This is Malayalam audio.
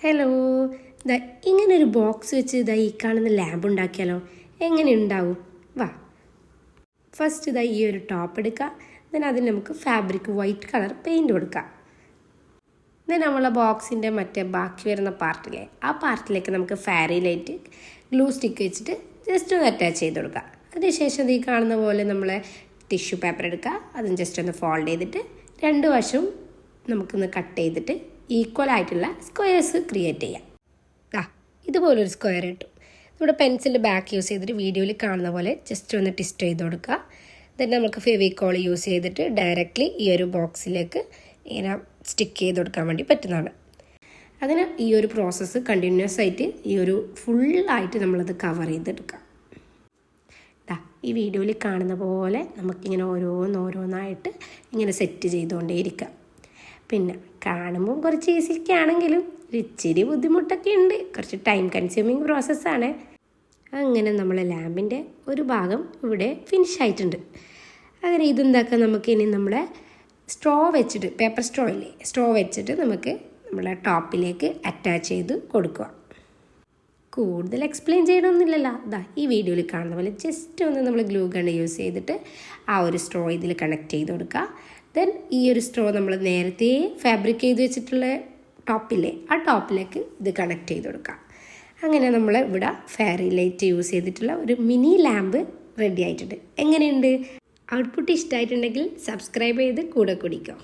ഹലോ, ദാ ഇങ്ങനൊരു ബോക്സ് വെച്ച് ഇതാ ഈ കാണുന്ന ലാമ്പ് ഉണ്ടാക്കിയാലോ? എങ്ങനെ ഉണ്ടാവും? വാ. ഫസ്റ്റ് ഇതാ ഈ ഒരു ടോപ്പ് എടുക്കുക. ദെൻ അതിന് നമുക്ക് ഫാബ്രിക് വൈറ്റ് കളർ പെയിൻറ്റ് കൊടുക്കാം. ദെൻ നമ്മളെ ബോക്സിൻ്റെ മറ്റേ ബാക്കി വരുന്ന പാർട്ടിലെ ആ പാർട്ടിലേക്ക് നമുക്ക് ഫെയറി ലൈറ്റ് ഗ്ലൂ സ്റ്റിക്ക് വെച്ചിട്ട് ജസ്റ്റ് ഒന്ന് അറ്റാച്ച് ചെയ്ത് കൊടുക്കുക. അതിനുശേഷം ഈ കാണുന്ന പോലെ നമ്മളെ ടിഷ്യൂ പേപ്പർ എടുക്കുക. അതും ജസ്റ്റ് ഒന്ന് ഫോൾഡ് ചെയ്തിട്ട് രണ്ട് വശവും നമുക്കൊന്ന് കട്ട് ചെയ്തിട്ട് ഈക്വൽ ആയിട്ടുള്ള സ്ക്വയേഴ്സ് ക്രിയേറ്റ് ചെയ്യാം. ഇതുപോലൊരു സ്ക്വയർ കിട്ടും. നമ്മുടെ പെൻസിലിൻ്റെ ബാക്ക് യൂസ് ചെയ്തിട്ട് വീഡിയോയിൽ കാണുന്ന പോലെ ജസ്റ്റ് ഒന്ന് ട്വിസ്റ്റ് ചെയ്ത് കൊടുക്കുക. ദെൻ നമുക്ക് ഫെവിക്കോൾ യൂസ് ചെയ്തിട്ട് ഡയറക്റ്റ്ലി ഈ ഒരു ബോക്സിലേക്ക് ഇങ്ങനെ സ്റ്റിക്ക് ചെയ്ത് കൊടുക്കാൻ വേണ്ടി പറ്റുന്നതാണ്. അതിന് ഈ ഒരു പ്രോസസ്സ് കണ്ടിന്യൂസ് ആയിട്ട് ഈ ഒരു ഫുള്ളായിട്ട് നമ്മളത് കവർ ചെയ്തെടുക്കാം. ഈ വീഡിയോയിൽ കാണുന്ന പോലെ നമുക്കിങ്ങനെ ഓരോന്നായിട്ട് ഇങ്ങനെ സെറ്റ് ചെയ്തുകൊണ്ടേയിരിക്കാം. പിന്നെ കാണുമ്പം കുറച്ച് ഈസിയൊക്കെ ആണെങ്കിലും ഇച്ചിരി ബുദ്ധിമുട്ടൊക്കെ ഉണ്ട്. കുറച്ച് ടൈം കൺസ്യൂമിങ് പ്രോസസ്സാണ്. അങ്ങനെ നമ്മളെ ലാമ്പിൻ്റെ ഒരു ഭാഗം ഇവിടെ ഫിനിഷ് ആയിട്ടുണ്ട്. അങ്ങനെ ഇതെന്താക്കാം, നമുക്ക് ഇനി നമ്മളെ സ്ട്രോ വെച്ചിട്ട്, പേപ്പർ സ്ട്രോ ഇല്ലേ, സ്ട്രോ വെച്ചിട്ട് നമുക്ക് നമ്മളെ ടോപ്പിലേക്ക് അറ്റാച്ച് ചെയ്ത് കൊടുക്കുക. കൂടുതൽ എക്സ്പ്ലെയിൻ ചെയ്യണമെന്നില്ലല്ലോ. ഈ വീഡിയോയിൽ കാണുന്ന പോലെ ജസ്റ്റ് ഒന്ന് നമ്മൾ ഗ്ലൂ ഗൺ യൂസ് ചെയ്തിട്ട് ആ ഒരു സ്ട്രോ ഇതിൽ കണക്ട് ചെയ്ത് കൊടുക്കുക. ദെൻ ഈ ഒരു സ്ട്രോ നമ്മൾ നേരത്തെ ഫാബ്രിക് ചെയ്ത് വെച്ചിട്ടുള്ള ടോപ്പില്ലേ, ആ ടോപ്പിലേക്ക് ഇത് കണക്ട് ചെയ്ത് കൊടുക്കുക. അങ്ങനെ നമ്മൾ ഇവിടെ ഫെയറി ലൈറ്റ് യൂസ് ചെയ്തിട്ടുള്ള ഒരു മിനി ലാമ്പ് റെഡി ആയിട്ടുണ്ട്. എങ്ങനെയുണ്ട്? ഔട്ട്പുട്ട് ഇഷ്ടമായിട്ടുണ്ടെങ്കിൽ സബ്സ്ക്രൈബ് ചെയ്ത് കൂടെ കുടിക്കാം.